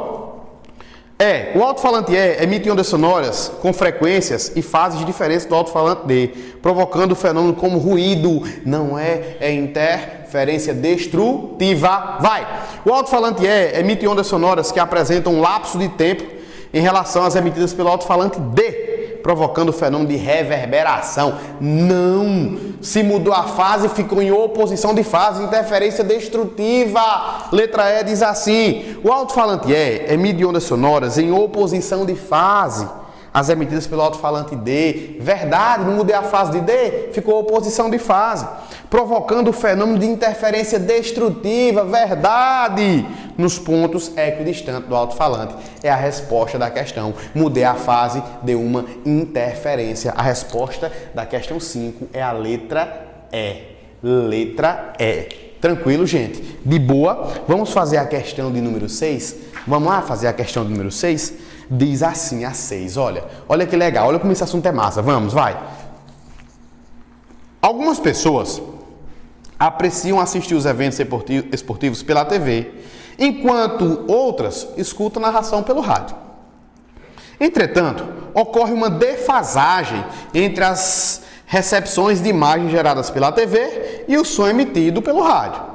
O alto-falante E emite ondas sonoras com frequências e fases diferentes do alto-falante D, provocando o fenômeno como ruído. Não é interferência destrutiva. Vai! O alto-falante E emite ondas sonoras que apresentam um lapso de tempo em relação às emitidas pelo alto-falante D, provocando o fenômeno de reverberação. Não! Se mudou a fase, ficou em oposição de fase, interferência destrutiva. Letra E diz assim, o alto-falante E emite ondas sonoras em oposição de fase, as emitidas pelo alto-falante D. Verdade, não mudei a fase de D, ficou oposição de fase, provocando o fenômeno de interferência destrutiva. Verdade, nos pontos equidistantes do alto-falante. É a resposta da questão. Mudei a fase, deu uma interferência. A resposta da questão 5 é a letra E. Letra E. Tranquilo, gente? De boa? Vamos fazer a questão de número 6? Vamos lá fazer a questão de número 6? Diz assim a 6, olha que legal, olha como esse assunto é massa, vamos, vai. Algumas pessoas apreciam assistir os eventos esportivos pela TV, enquanto outras escutam narração pelo rádio. Entretanto, ocorre uma defasagem entre as recepções de imagens geradas pela TV e o som emitido pelo rádio.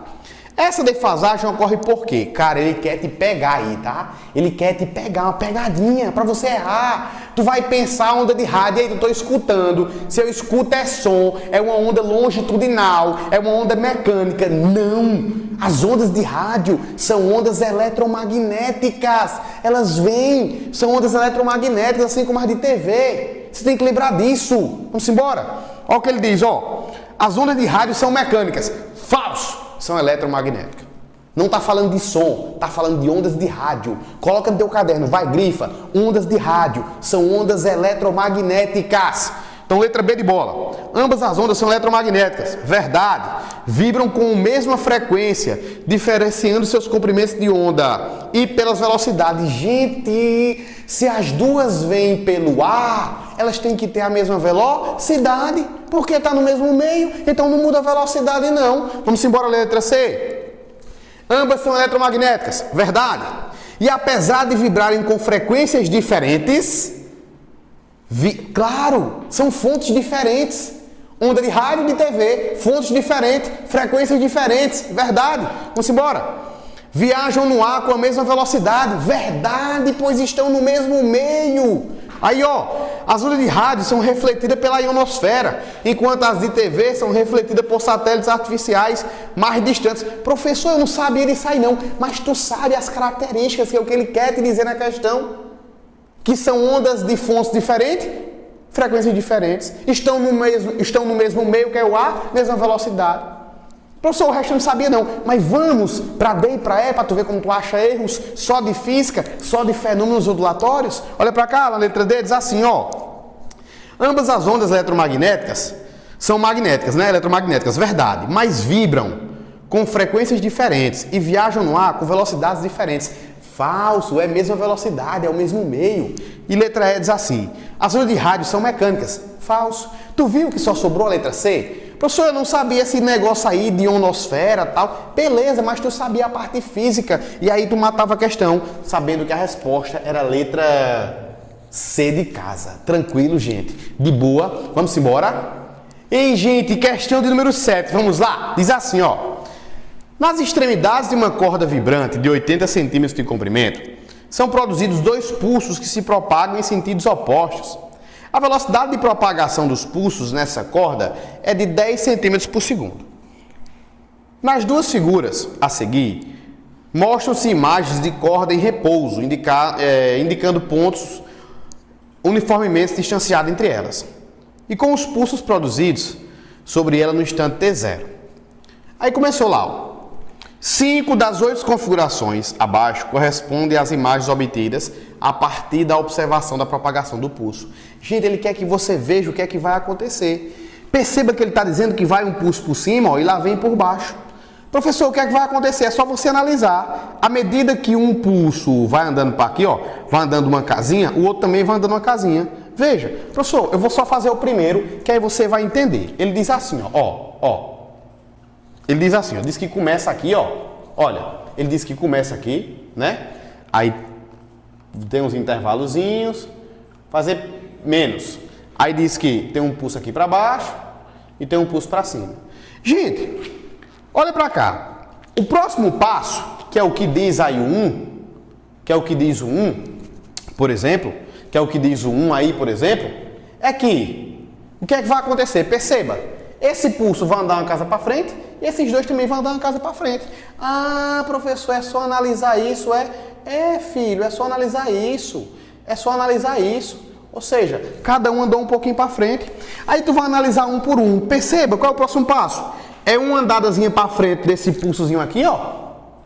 Essa defasagem ocorre por quê? Cara, ele quer te pegar aí, tá? Ele quer te pegar, uma pegadinha pra você errar. Tu vai pensar onda de rádio, aí tu tô escutando. Se eu escuto é som, é uma onda longitudinal, é uma onda mecânica. Não! As ondas de rádio são ondas eletromagnéticas. Elas vêm, são ondas eletromagnéticas, assim como as de TV. Você tem que lembrar disso. Vamos embora? Olha o que ele diz, ó. As ondas de rádio são mecânicas. Falso! São eletromagnéticas. Não está falando de som, está falando de ondas de rádio. Coloca no teu caderno, vai, grifa. Ondas de rádio são ondas eletromagnéticas. Então, letra B de bola. Ambas as ondas são eletromagnéticas. Verdade. Vibram com a mesma frequência, diferenciando seus comprimentos de onda e pelas velocidades. Gente, se as duas vêm pelo ar, elas têm que ter a mesma velocidade, porque está no mesmo meio, então não muda a velocidade não. Vamos embora, letra C. Ambas são eletromagnéticas. Verdade. E apesar de vibrarem com frequências diferentes, claro, são fontes diferentes. Onda de rádio e de TV, fontes diferentes, frequências diferentes. Verdade. Vamos embora. Viajam no ar com a mesma velocidade. Verdade, pois estão no mesmo meio. Aí, ó, as ondas de rádio são refletidas pela ionosfera, enquanto as de TV são refletidas por satélites artificiais mais distantes. Professor, eu não sabia disso aí não, mas tu sabe as características, que é o que ele quer te dizer na questão. Que são ondas de fontes diferentes, frequências diferentes, estão no mesmo meio, que é o ar, mesma velocidade. Professor, o resto eu não sabia não, mas vamos para D e para E, para tu ver como tu acha erros só de física, só de fenômenos ondulatórios. Olha para cá, na letra D diz assim, ó. Ambas as ondas eletromagnéticas são magnéticas, né? Eletromagnéticas, verdade, mas vibram com frequências diferentes e viajam no ar com velocidades diferentes. Falso, é a mesma velocidade, é o mesmo meio. E letra E diz assim, as ondas de rádio são mecânicas. Falso. Tu viu que só sobrou a letra C? Professor, eu não sabia esse negócio aí de ionosfera e tal. Beleza, mas tu sabia a parte física. E aí tu matava a questão, sabendo que a resposta era a letra C de casa. Tranquilo, gente. De boa. Vamos embora? Ei, gente, questão de número 7. Vamos lá? Diz assim, ó. Nas extremidades de uma corda vibrante de 80 centímetros de comprimento, são produzidos dois pulsos que se propagam em sentidos opostos. A velocidade de propagação dos pulsos nessa corda é de 10 centímetros por segundo. Nas duas figuras a seguir, mostram-se imagens de corda em repouso, indicando pontos uniformemente distanciados entre elas, e com os pulsos produzidos sobre ela no instante t0. Aí começou lá, ó. 5 das 8 configurações abaixo correspondem às imagens obtidas a partir da observação da propagação do pulso. Gente, ele quer que você veja o que é que vai acontecer. Perceba que ele está dizendo que vai um pulso por cima, ó, e lá vem por baixo. Professor, o que é que vai acontecer? É só você analisar. À medida que um pulso vai andando para aqui, ó, vai andando uma casinha, o outro também vai andando uma casinha. Veja, professor, eu vou só fazer o primeiro, que aí você vai entender. Ele diz assim, ó. Ele diz assim, ó, diz que começa aqui, ó. Olha, ele diz que começa aqui, né? Aí tem uns intervalozinhos, fazer menos. Aí diz que tem um pulso aqui para baixo e tem um pulso para cima. Gente, olha para cá. O próximo passo, que é o que diz aí o 1, que é o que diz o 1, por exemplo, que é o que diz o 1 aí, por exemplo, é que o que é que vai acontecer? Perceba, esse pulso vai andar uma casa para frente e esses dois também vão andar uma casa para frente. Ah, professor, é só analisar isso, filho, é só analisar isso. É só analisar isso. Ou seja, cada um andou um pouquinho para frente. Aí tu vai analisar um por um. Perceba, qual é o próximo passo? É uma andadazinha para frente desse pulsozinho aqui, ó.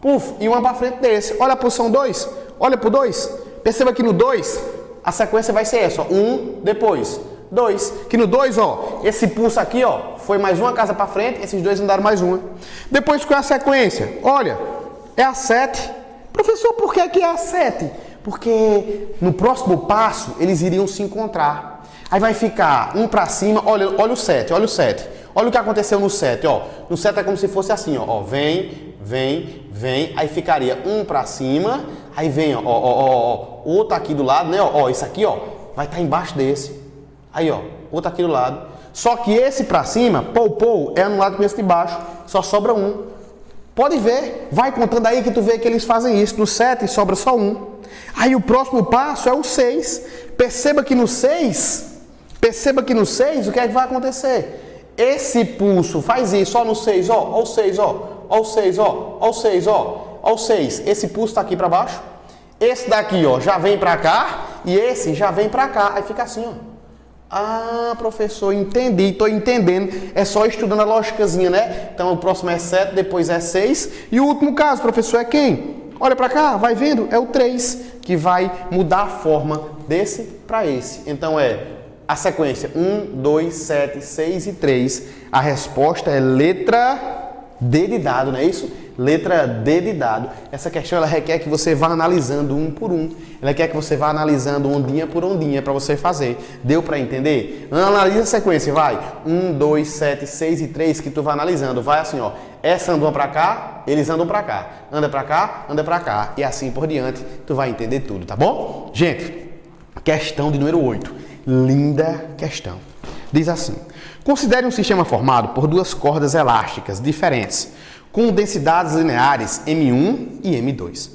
Puf, e uma para frente desse. Olha a posição 2. Olha pro 2. Perceba que no 2, a sequência vai ser essa, ó. 1, depois 2. Que no 2, ó, esse pulso aqui, ó, foi mais uma casa para frente, esses dois andaram mais uma. Depois, qual é a sequência? Olha, é a 7. Professor, por que é a 7? Porque no próximo passo, eles iriam se encontrar. Aí vai ficar um para cima, olha o 7, olha o 7. Olha o que aconteceu no 7, ó. No 7 é como se fosse assim, ó. Vem, aí ficaria um para cima, aí vem, ó, outro aqui do lado, né, ó, isso aqui, ó, vai estar embaixo desse. Aí, ó, outro aqui do lado. Só que esse pra cima, é no lado com esse de baixo. Só sobra um. Pode ver. Vai contando aí que tu vê que eles fazem isso. No 7 sobra só um. Aí o próximo passo é o 6. Perceba que no 6, o que é que vai acontecer? Esse pulso faz isso, ó, no 6, ó, o 6, ó, o 6, ó, o 6, ó, o 6. Esse pulso tá aqui pra baixo. Esse daqui, ó, já vem pra cá. E esse já vem pra cá. Aí fica assim, ó. Ah, professor, entendi, estou entendendo. É só estudando a lógicazinha, né? Então o próximo é 7, depois é 6. E o último caso, professor, é quem? Olha para cá, vai vendo? É o 3, que vai mudar a forma desse para esse. Então é a sequência 1, 2, 7, 6 e 3. A resposta é letra D de dado, não é isso? Letra D de dado. Essa questão ela requer que você vá analisando um por um. Ela quer que você vá analisando ondinha por ondinha para você fazer. Deu para entender? Analisa a sequência, vai. 1, 2, 7, 6 e 3 que tu vai analisando. Vai assim, ó. Essa andou para cá, eles andam para cá. Anda para cá, anda para cá. E assim por diante, tu vai entender tudo, tá bom? Gente, questão de número 8. Linda questão. Diz assim. Considere um sistema formado por duas cordas elásticas diferentes, com densidades lineares M1 e M2.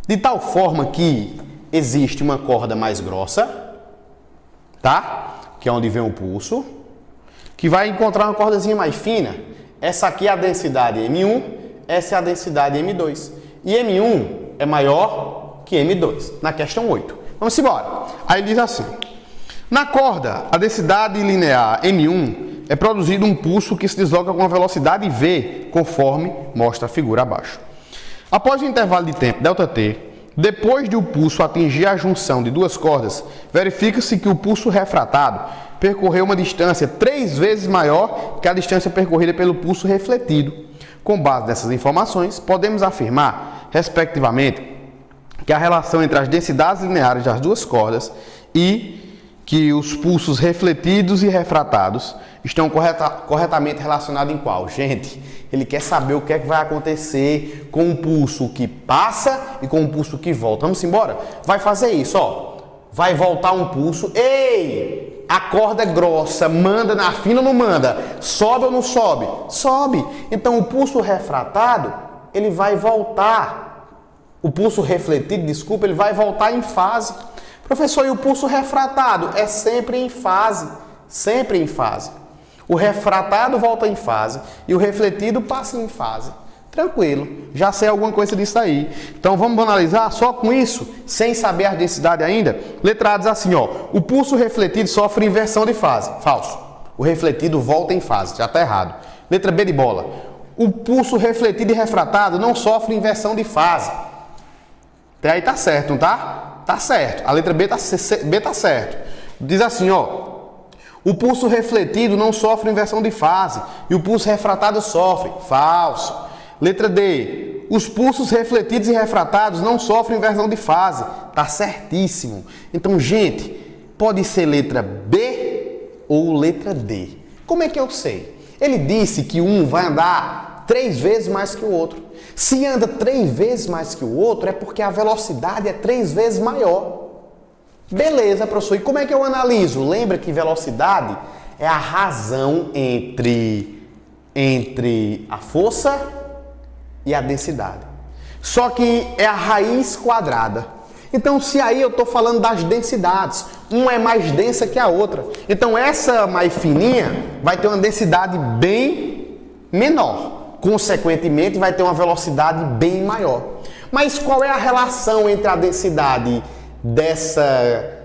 De tal forma que existe uma corda mais grossa, tá? Que é onde vem o pulso, que vai encontrar uma cordazinha mais fina. Essa aqui é a densidade M1, essa é a densidade M2. E M1 é maior que M2, na questão 8. Vamos embora. Aí ele diz assim, na corda, a densidade linear M1 é produzido um pulso que se desloca com a velocidade V, conforme mostra a figura abaixo. Após o intervalo de tempo ΔT, depois de o pulso atingir a junção de duas cordas, verifica-se que o pulso refratado percorreu uma distância 3 vezes maior que a distância percorrida pelo pulso refletido. Com base nessas informações, podemos afirmar, respectivamente, que é a relação entre as densidades lineares das duas cordas e que os pulsos refletidos e refratados estão corretamente relacionados em qual? Gente, ele quer saber o que é que vai acontecer com o pulso que passa e com o pulso que volta. Vamos embora? Vai fazer isso, ó. Vai voltar um pulso. Ei! A corda é grossa, manda na fina ou não manda? Sobe ou não sobe? Sobe. Então o pulso refratado, ele vai voltar. O pulso refletido, desculpa, ele vai voltar em fase. Professor, e o pulso refratado? É sempre em fase. Sempre em fase. O refratado volta em fase e o refletido passa em fase. Tranquilo, já sei alguma coisa disso aí. Então vamos analisar só com isso, sem saber a densidade ainda. Letra A diz assim, ó, o pulso refletido sofre inversão de fase. Falso. O refletido volta em fase, já está errado. Letra B de bola. O pulso refletido e refratado não sofre inversão de fase. Até aí tá certo, não tá? Tá certo. A letra B tá certo. Diz assim, ó. O pulso refletido não sofre inversão de fase e o pulso refratado sofre. Falso. Letra D. Os pulsos refletidos e refratados não sofrem inversão de fase. Tá certíssimo. Então, gente, pode ser letra B ou letra D. Como é que eu sei? Ele disse que um vai andar 3 vezes mais que o outro. Se anda 3 vezes mais que o outro, é porque a velocidade é 3 vezes maior. Beleza, professor. E como é que eu analiso? Lembra que velocidade é a razão entre a força e a densidade. Só que é a raiz quadrada. Então, se aí eu estou falando das densidades, uma é mais densa que a outra. Então, essa mais fininha vai ter uma densidade bem menor. Consequentemente, vai ter uma velocidade bem maior. Mas qual é a relação entre a densidade dessa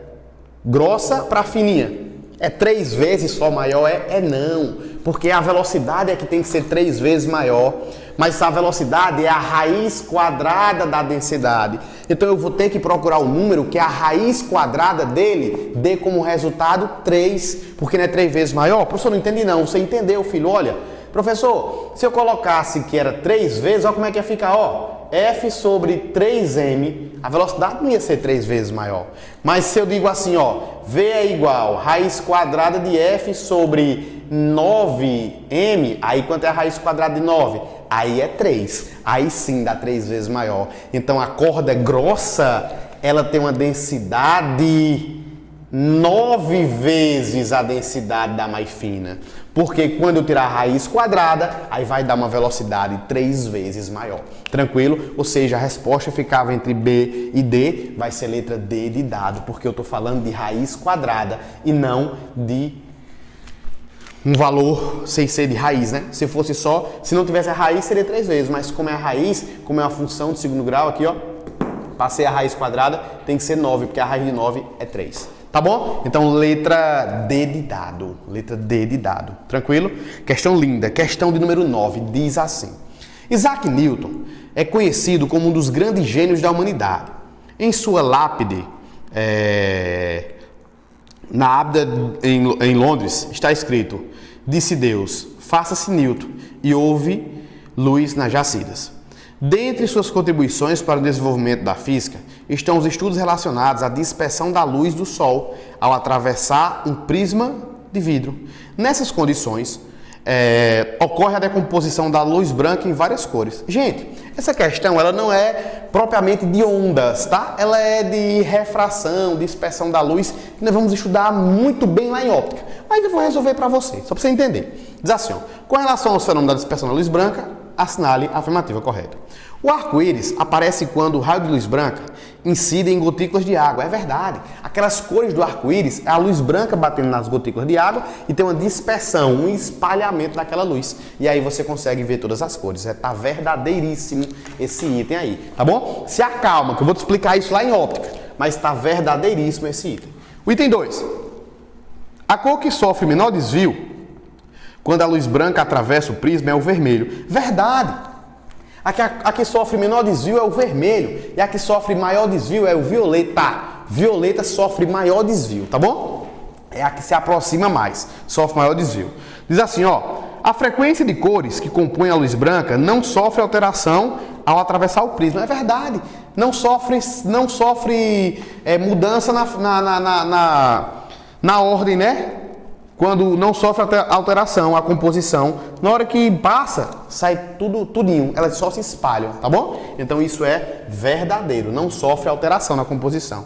grossa para a fininha? É 3 vezes só maior? É não, porque a velocidade é que tem que ser 3 vezes maior, mas a velocidade é a raiz quadrada da densidade. Então eu vou ter que procurar o número que a raiz quadrada dele dê como resultado 3, porque não é 3 vezes maior? Professor, não entendi não. Você entendeu, filho? Olha, professor, se eu colocasse que era 3 vezes, olha como é que ia ficar, ó. F sobre 3m, a velocidade não ia ser 3 vezes maior. Mas se eu digo assim, ó, V é igual raiz quadrada de F sobre 9m, aí quanto é a raiz quadrada de 9? Aí é 3. Aí sim dá 3 vezes maior. Então a corda grossa, ela tem uma densidade 9 vezes a densidade da mais fina. Porque quando eu tirar a raiz quadrada, aí vai dar uma velocidade 3 vezes maior. Tranquilo? Ou seja, a resposta ficava entre B e D, vai ser letra D de dado, porque eu estou falando de raiz quadrada e não de um valor sem ser de raiz, né? Se fosse só, se não tivesse a raiz, seria 3 vezes, mas como é a raiz, como é uma função de segundo grau aqui, ó, passei a raiz quadrada, tem que ser 9, porque a raiz de 9 é 3. Tá bom? Então, letra D de dado. Letra D de dado. Tranquilo? Questão linda. Questão de número 9. Diz assim. Isaac Newton é conhecido como um dos grandes gênios da humanidade. Em sua lápide, na Abda em Londres, está escrito: disse Deus, faça-se Newton, e houve luz nas jacidas. Dentre suas contribuições para o desenvolvimento da física estão os estudos relacionados à dispersão da luz do Sol ao atravessar um prisma de vidro. Nessas condições, ocorre a decomposição da luz branca em várias cores. Gente, essa questão ela não é propriamente de ondas, tá? Ela é de refração, dispersão da luz, que nós vamos estudar muito bem lá em óptica. Mas eu vou resolver para você, só para você entender. Diz assim, ó, com relação ao fenômeno da dispersão da luz branca, assinale a afirmativa correta. O arco-íris aparece quando o raio de luz branca incide em gotículas de água. É verdade. Aquelas cores do arco-íris é a luz branca batendo nas gotículas de água e tem uma dispersão, um espalhamento daquela luz. E aí você consegue ver todas as cores. Tá verdadeiríssimo esse item aí, tá bom? Se acalma, que eu vou te explicar isso lá em óptica. Mas tá verdadeiríssimo esse item. O item 2. A cor que sofre menor desvio quando a luz branca atravessa o prisma é o vermelho. Verdade. A que sofre menor desvio é o vermelho. E a que sofre maior desvio é o violeta. Violeta sofre maior desvio, tá bom? É a que se aproxima mais, sofre maior desvio. Diz assim, ó. A frequência de cores que compõem a luz branca não sofre alteração ao atravessar o prisma. É verdade. Não sofre mudança na ordem, né? Quando não sofre alteração, a composição, na hora que passa, sai tudinho, elas só se espalham, tá bom? Então isso é verdadeiro, não sofre alteração na composição.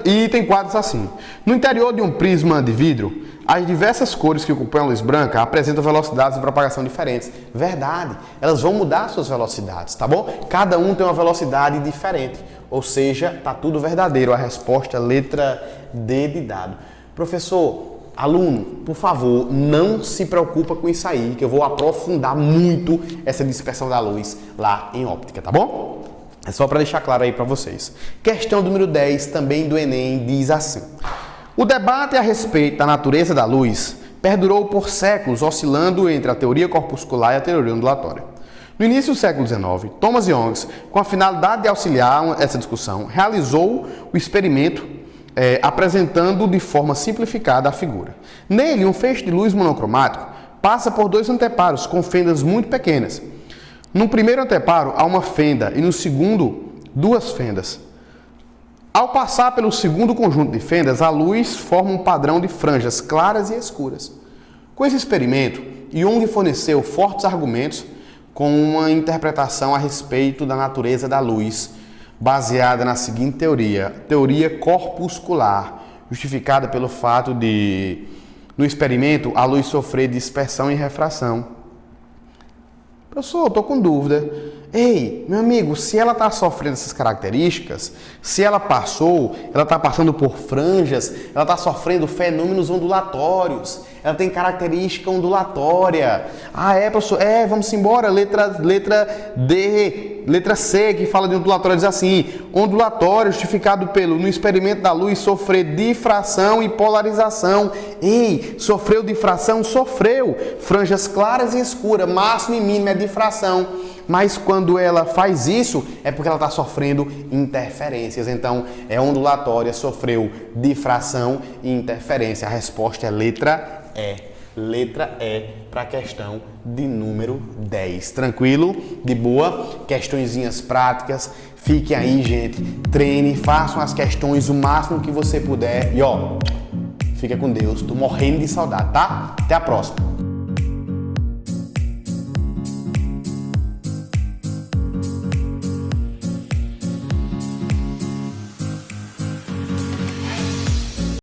E item 4 diz assim: no interior de um prisma de vidro, as diversas cores que compõem a luz branca apresentam velocidades de propagação diferentes. Verdade, elas vão mudar suas velocidades, tá bom? Cada um tem uma velocidade diferente, ou seja, tá tudo verdadeiro. A resposta é letra D de dado. Professor, aluno, por favor, não se preocupa com isso aí, que eu vou aprofundar muito essa dispersão da luz lá em óptica, tá bom? É só para deixar claro aí para vocês. Questão número 10, também do Enem, diz assim: o debate a respeito da natureza da luz perdurou por séculos, oscilando entre a teoria corpuscular e a teoria ondulatória. No início do século XIX, Thomas Young, com a finalidade de auxiliar essa discussão, realizou o experimento apresentando de forma simplificada a figura. Nele, um feixe de luz monocromático passa por dois anteparos com fendas muito pequenas. No primeiro anteparo há uma fenda e no segundo, duas fendas. Ao passar pelo segundo conjunto de fendas, a luz forma um padrão de franjas claras e escuras. Com esse experimento, Young forneceu fortes argumentos com uma interpretação a respeito da natureza da luz, baseada na seguinte teoria corpuscular, justificada pelo fato de, no experimento, a luz sofrer dispersão e refração. Professor, eu estou com dúvida. Ei, meu amigo, se ela está sofrendo essas características, se ela está passando por franjas, ela está sofrendo fenômenos ondulatórios, ela tem característica ondulatória. Ah, professor? Vamos embora. Letra D, letra C, que fala de ondulatório, diz assim: ondulatório justificado no experimento da luz, sofrer difração e polarização. Ei, sofreu difração? Sofreu. Franjas claras e escuras, máxima e mínima é difração. Mas quando ela faz isso, é porque ela está sofrendo interferências. Então, é ondulatória, sofreu difração e interferência. A resposta é letra E. Letra E para a questão de número 10. Tranquilo? De boa? Questõezinhas práticas. Fique aí, gente. Treine, façam as questões o máximo que você puder. E fica com Deus. Tô morrendo de saudade, tá? Até a próxima.